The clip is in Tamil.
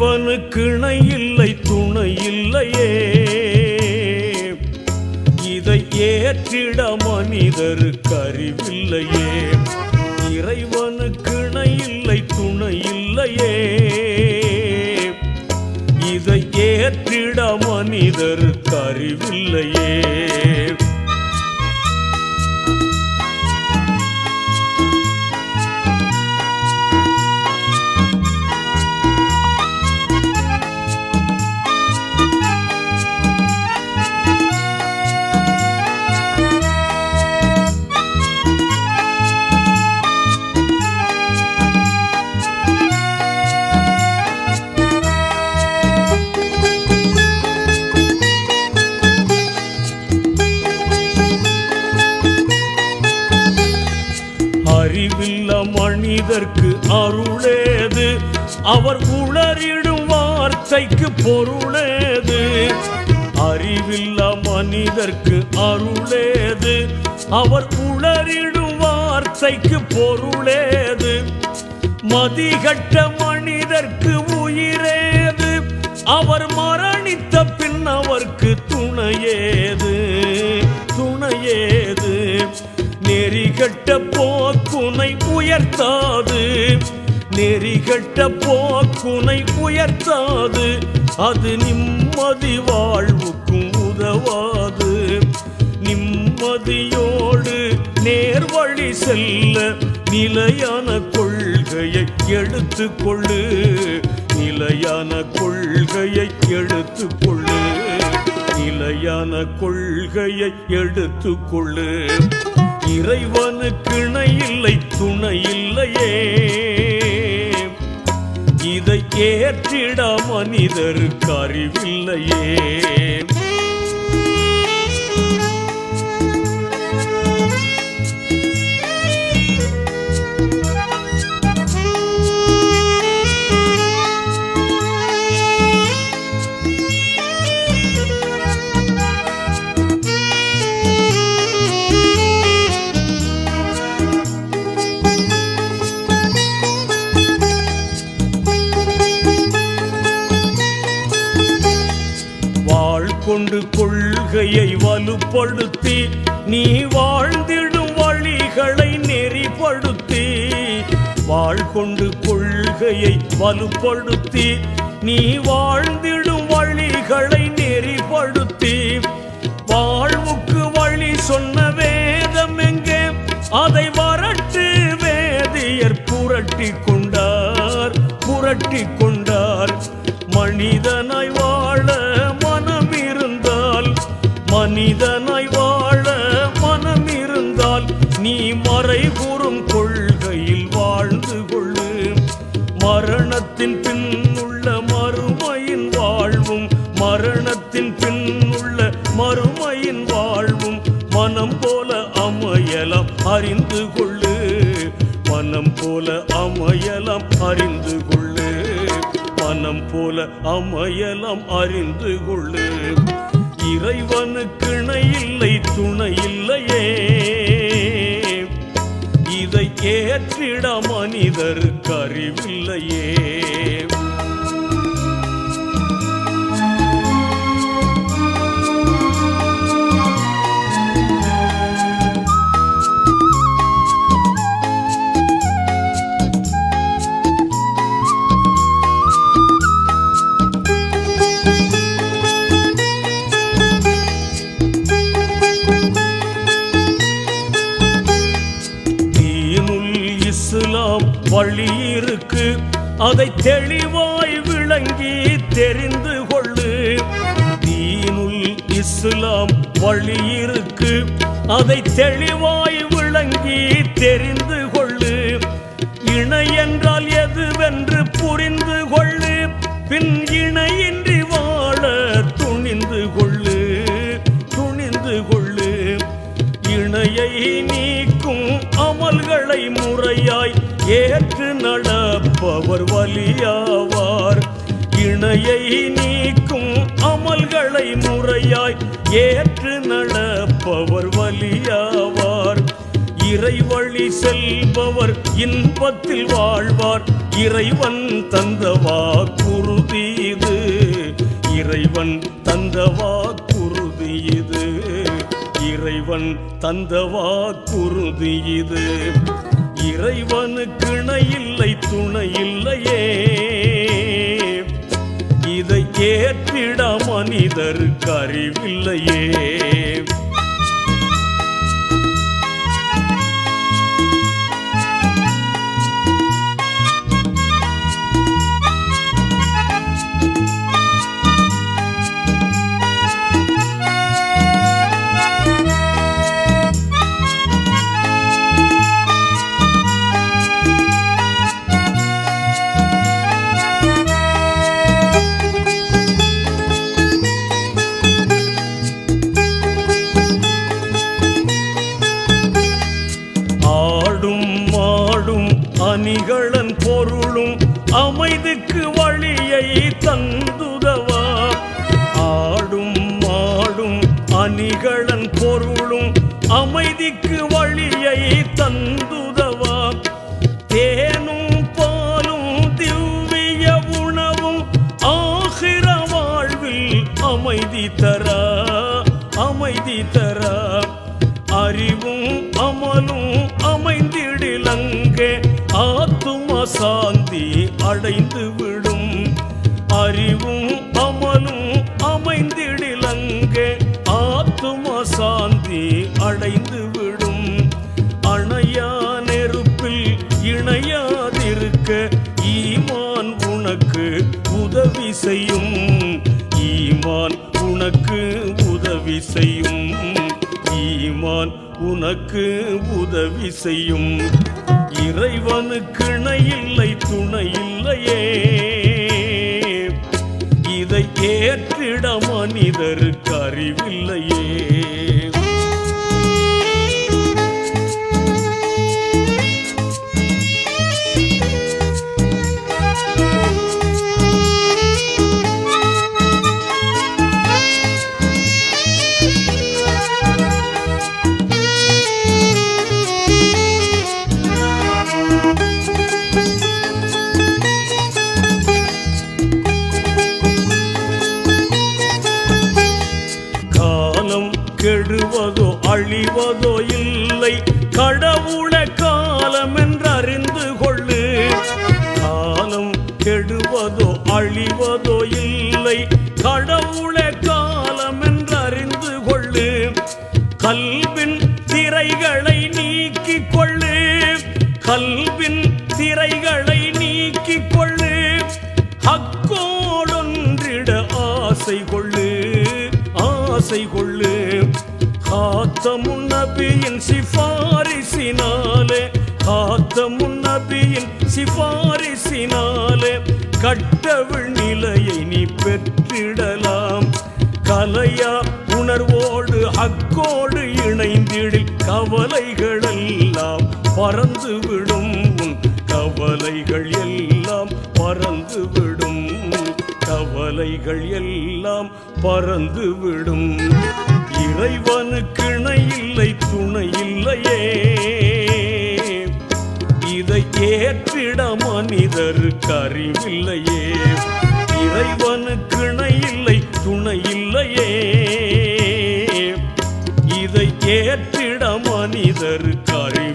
இறைவனுக்கு இணை இல்லை துணை இல்லையே, இதை ஏற்றிட மனிதருக்கு அறிவில்லையே. இறைவனுக்கு இணை இல்லை துணை இல்லையே, இதை ஏற்றிட மனிதருக்கு அறிவில்லையே. அறிவில்ல மனிதர்க்கு அருளேது, அவர் உளறிடும் வார்த்தைக்கு பொருளேது. அறிவில்ல மனிதர்க்கு அருளேது, அவர் உளறிடும் வார்த்தைக்கு பொருளேது. மதிகட்ட மனிதர்க்கு உயிரேது, அவர் மரணித்த பின் அவர்க்கு துணையேது துணையேது. நெறிகட்ட போக்குனை உயர்த்தாது, நெறிகட்ட போக்குனை உயர்த்தாது, அது நிம்மதி வாழ்வுக்கும் உதவாது. நிம்மதியோடு நேர்வழி செல்ல நிலையான கொள்கையை எடுத்துக்கொள்ளு, நிலையான கொள்கையை எடுத்துக்கொள்ளு, நிலையான கொள்கையை எடுத்துக்கொள்ளு. இறைவனுக்கு இணை இல்லை துணை இல்லையே, இதை ஏற்றிட மனிதருக்கு அறிவில்லையே. கொண்டு கொள்கையை வலுப்படுத்தி நீ வாழ்ந்திடும் வழிகளை நெறிப்படுத்தி, வாழ்கொண்டு கொள்கையை வலுப்படுத்தி நீ வாழ்ந்திடும் வழிகளை நெறிப்படுத்தி. வாழ்வுக்கு வழி சொன்ன வேதம் எங்கே, அதை வரட்டு வேதியர் புரட்டி கொண்டார் புரட்டி கொண்டார். மனிதனாய் வாழ மனம் இருந்தால், மனிதனாய் வாழ மனம் இருந்தால், நீ மறைகூறும் கொள்கையில் வாழ்ந்து கொள்ளு. மரணத்தின் பின் உள்ள மறுமையின் வாழ்வும், மரணத்தின் பின் உள்ள மறுமையின் வாழ்வும் மனம் போல அமையலாம் அறிந்து கொள்ளு, மனம் போல அமையலாம் அறிந்து கொள்ளு, மனம் போல அமையலாம் அறிந்து கொள்ளு. இறைவனுக்கு இணை இல்லை துணை இல்லையே, இதை ஏற்றிட மனிதருக்கு அறிவில்லையே. இஸ்லாம் வழி இருக்கு, அதை தெளிவாய் விளங்கி தெரிந்து கொள்ளு. தீனுல் இஸ்லாம் வழி இருக்கு, அதை தெளிவாய் விளங்கி தெரிந்து கொள்ளு. இணை என்றால் எதுவென்று புரிந்து கொள்ளு, பின் இணையின்றி வாழ துணிந்து கொள்ளு துணிந்து கொள்ளு. இணையை நீக்கும் அமல்களை முறையாய் ஏற்று நடப்பவர் வலியாவார். இணையை நீக்கும் அமல்களை முறையாய் ஏற்று நடப்பவர் வலியாவார். இறை வழி செல்பவர் இன்பத்தில் வாழ்வார், இறைவன் தந்த வாக்குறுதி இது, இறைவன் தந்த வாக்குறுதி இது, இறைவன் தந்த வாக்குறுதி இது. இறைவனுக்கு இணை இல்லை துணை இல்லையே, இதை ஏற்றிட மனிதருக்கு அறிவில்லையே. அணிகளன் பொருளும் அமைதிக்கு வழியை தந்துதவா, ஆடும் மாடும் அணிகளன் பொருளும் அமைதிக்கு வழியை தந்துதவா. தேனும் பாலும் திவ்விய உணவும் ஆகிற வாழ்வில் அமைதி தரா, அமைதி தரா. அறிவும் அமலும் அமைந்திடிலங்கே ஆத்தும சாந்தி அடைந்து விடும், அறிவும் அமலும் அமைந்திடிலங்கே ஆத்தும சாந்தி அடைந்து விடும். அணையா நெருப்பில் இணையாதிருக்க ஈமான் உனக்கு உதவி செய்யும், ஈமான் உனக்கு உதவி செய்யும், ஈமான் உனக்கு உதவி செய்யும். இறைவனுக்கு இணை இல்லை துணை இல்லையே, இதை ஏற்றிட மனிதருக்கு அறிவில்லையே. கெடுவதோ அழிவதோ இல்லை, கடவுள காலம் என்று அறிந்து கொள்ளு. காலம் கெடுவதோ அழிவதோ இல்லை, கடவுள காலம் என்று அறிந்து கொள்ளு. கல்வின் திரைகளை நீக்கிக் கொள்ளு, கல்வின் திரைகளை நீக்கிக் கொள்ளு. ஹக்கோடொன்றிட ஆசை கொள்ளு, ஆசை கொள்ளு. காத்தமுன் நபியின் சிபாரிசினாலே, காத்தமுன் நபியின் சிபாரிசினாலே கட்டவிழ் நிலையை நீ பெற்றிடலாம். கலையா உணர்வோடு ஹக்கோடு இணைந்திடில் கவலைகளெல்லாம் பறந்துவிடும், உன் கவலைகள் எல்லாம் பறந்துவிடும், கவலைகள் எல்லாம் பறந்துவிடும். இறைவனுக்கு இணை இல்லை துணை இல்லையே, இதை ஏற்றிட மனிதருக்கு அறிவில்லையே. இறைவனுக்கு இணை இல்லை துணை இல்லையே, இதை ஏற்றிட மனிதருக்கு அறிவில்லையே.